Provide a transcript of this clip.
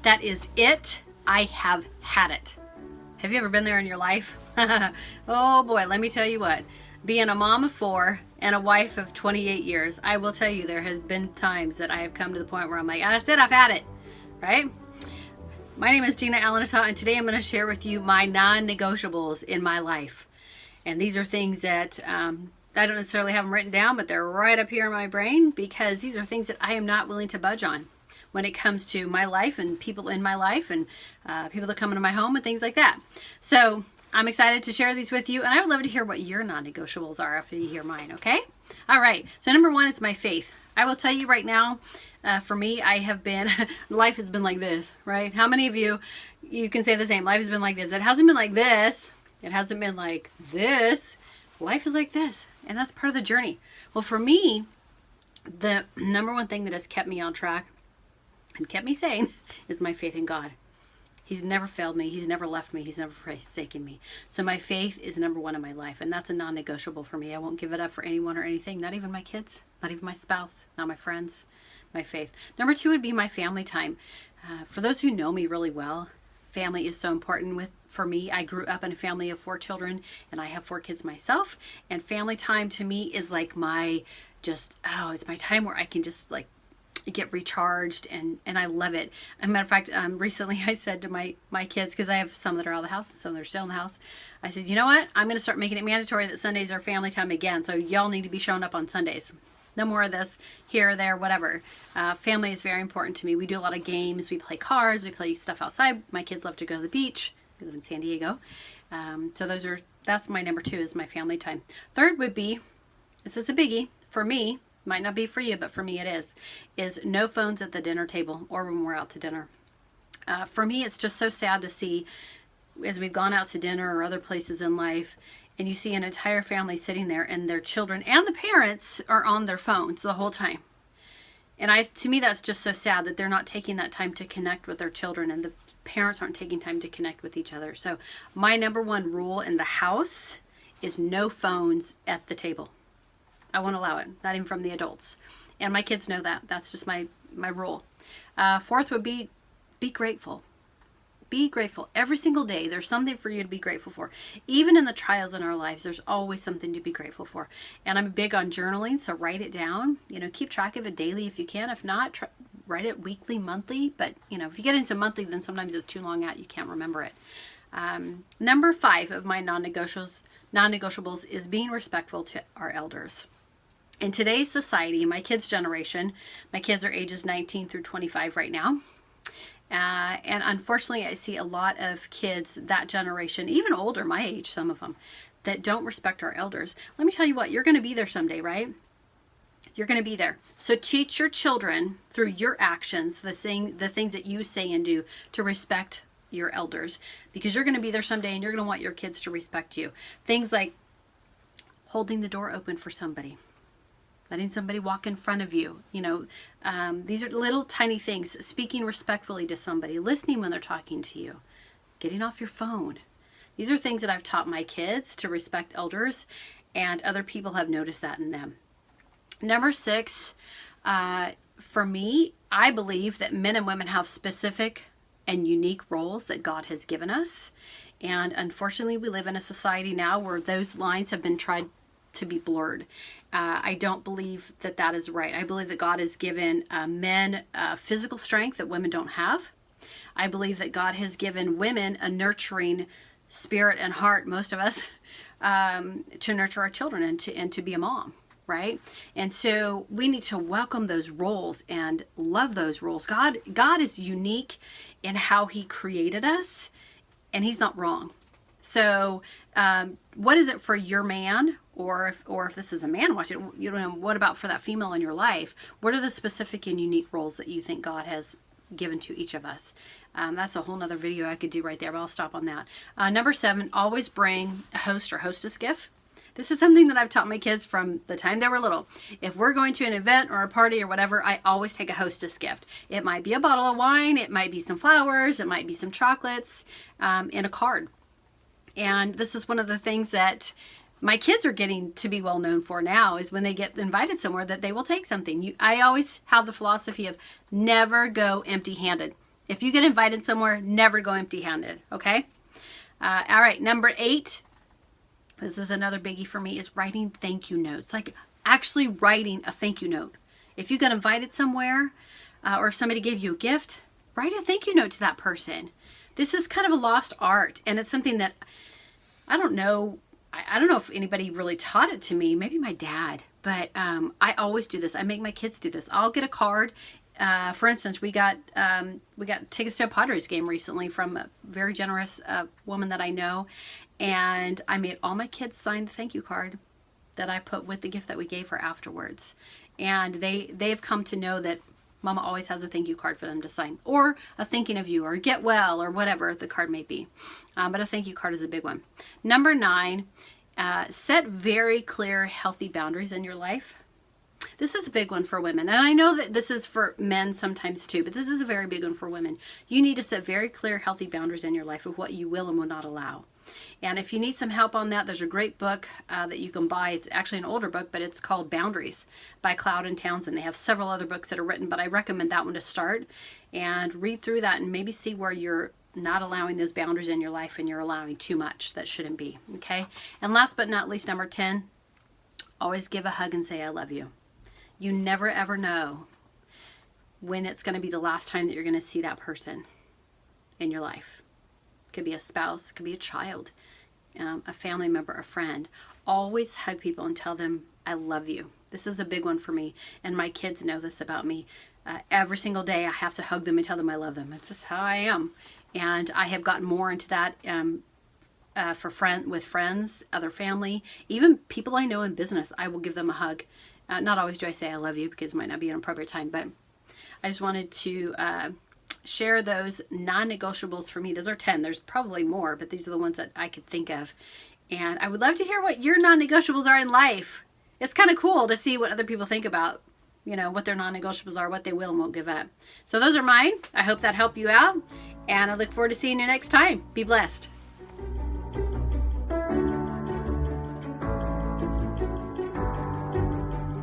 That is it. I have had it. Have you ever been there in your life? Oh boy, let me tell you what. Being a mom of 4 and a wife of 28 years, I will tell you there has been times that I have come to the point where I'm like, that's it, I've had it, right? My name is Gina Alanata, and today I'm going to share with you my non-negotiables in my life. And these are things that I don't necessarily have them written down, but they're right up here in my brain because these are things that I am not willing to budge on when it comes to my life and people in my life and people that come into my home and things like that. So I'm excited to share these with you, and I would love to hear what your non-negotiables are after you hear mine, okay? All right, so number 1 is my faith. I will tell you right now, for me, I have been, life has been like this, right? How many of you can say the same? Life has been like this. It hasn't been like this. It hasn't been like this. Life is like this, and that's part of the journey. Well, for me, the number 1 thing that has kept me on track and kept me sane is my faith in God. He's never failed me. He's never left me. He's never forsaken me. So my faith is number 1 in my life, and that's a non-negotiable for me. I won't give it up for anyone or anything, not even my kids, not even my spouse, not my friends, my faith. Number 2 would be my family time. For those who know me really well, family is so important for me. I grew up in a family of 4 children, and I have 4 kids myself, and family time to me is like it's my time where I can just like get recharged, and I love it. As a matter of fact, recently I said to my kids, because I have some that are out of the house and some that are still in the house, I said, you know what? I'm going to start making it mandatory that Sundays are family time again. So y'all need to be showing up on Sundays. No more of this here or there, whatever. Family is very important to me. We do a lot of games. We play cards. We play stuff outside. My kids love to go to the beach. We live in San Diego. So that's my number 2 is my family time. Third would be, this is a biggie for me, might not be for you, but for me it is no phones at the dinner table or when we're out to dinner. For me, it's just so sad to see as we've gone out to dinner or other places in life, and you see an entire family sitting there and their children and the parents are on their phones the whole time. And to me, that's just so sad that they're not taking that time to connect with their children, and the parents aren't taking time to connect with each other. So my number 1 rule in the house is no phones at the table. I won't allow it, not even from the adults. And my kids know that. That's just my rule. 4th would be grateful. Be grateful. Every single day, there's something for you to be grateful for. Even in the trials in our lives, there's always something to be grateful for. And I'm big on journaling, so write it down. Keep track of it daily if you can. If not, write it weekly, monthly. But, if you get into monthly, then sometimes it's too long out. You can't remember it. Number 5 of my non-negotiables is being respectful to our elders. In today's society, my kids' generation, my kids are ages 19 through 25 right now. And unfortunately, I see a lot of kids, that generation, even older, my age, some of them, that don't respect our elders. Let me tell you what, you're going to be there someday, right? You're going to be there. So teach your children through your actions, the things that you say and do, to respect your elders, because you're going to be there someday and you're going to want your kids to respect you. Things like holding the door open for somebody. Letting somebody walk in front of you. These are little tiny things. Speaking respectfully to somebody. Listening when they're talking to you. Getting off your phone. These are things that I've taught my kids to respect elders, and other people have noticed that in them. Number 6, for me, I believe that men and women have specific and unique roles that God has given us. And unfortunately, we live in a society now where those lines have been tried to be blurred. I don't believe that is right. I believe that God has given men physical strength that women don't have. I believe that God has given women a nurturing spirit and heart, most of us, to nurture our children and to be a mom, right? And so we need to welcome those roles and love those roles. God is unique in how He created us, and He's not wrong. So what is it for your man, or if this is a man watching, what about for that female in your life? What are the specific and unique roles that you think God has given to each of us? That's a whole nother video I could do right there, but I'll stop on that. Number 7, always bring a host or hostess gift. This is something that I've taught my kids from the time they were little. If we're going to an event or a party or whatever, I always take a hostess gift. It might be a bottle of wine, it might be some flowers, it might be some chocolates, and a card. And this is one of the things that my kids are getting to be well known for now, is when they get invited somewhere that they will take something. I always have the philosophy of never go empty-handed. If you get invited somewhere, never go empty-handed, okay? All right, number 8, this is another biggie for me, is writing thank you notes. Like actually writing a thank you note. If you got invited somewhere or if somebody gave you a gift, write a thank you note to that person. This is kind of a lost art, and it's something that I don't know. I don't know if anybody really taught it to me. Maybe my dad, but I always do this. I make my kids do this. I'll get a card. For instance, we got tickets to a Padres game recently from a very generous woman that I know, and I made all my kids sign the thank you card that I put with the gift that we gave her afterwards. And they've come to know that Mama always has a thank you card for them to sign, or a thinking of you, or get well, or whatever the card may be. But a thank you card is a big one. Number 9, set very clear, healthy boundaries in your life. This is a big one for women. And I know that this is for men sometimes too, but this is a very big one for women. You need to set very clear, healthy boundaries in your life of what you will and will not allow. And if you need some help on that, there's a great book that you can buy. It's actually an older book, but it's called Boundaries by Cloud and Townsend. They have several other books that are written, but I recommend that one to start and read through that and maybe see where you're not allowing those boundaries in your life and you're allowing too much that shouldn't be. Okay. And last but not least, number 10, always give a hug and say, I love you. You never ever know when it's going to be the last time that you're going to see that person in your life. Could be a spouse, could be a child, a family member, a friend. Always hug people and tell them, I love you. This is a big one for me. And my kids know this about me. Every single day I have to hug them and tell them I love them. It's just how I am. And I have gotten more into that with friends, other family, even people I know in business. I will give them a hug. Not always do I say I love you because it might not be an appropriate time, but I just wanted to share those non-negotiables for me. Those are 10. There's probably more, but these are the ones that I could think of. And I would love to hear what your non-negotiables are in life. It's kind of cool to see what other people think about, what their non-negotiables are, what they will and won't give up. So those are mine. I hope that helped you out. And I look forward to seeing you next time. Be blessed.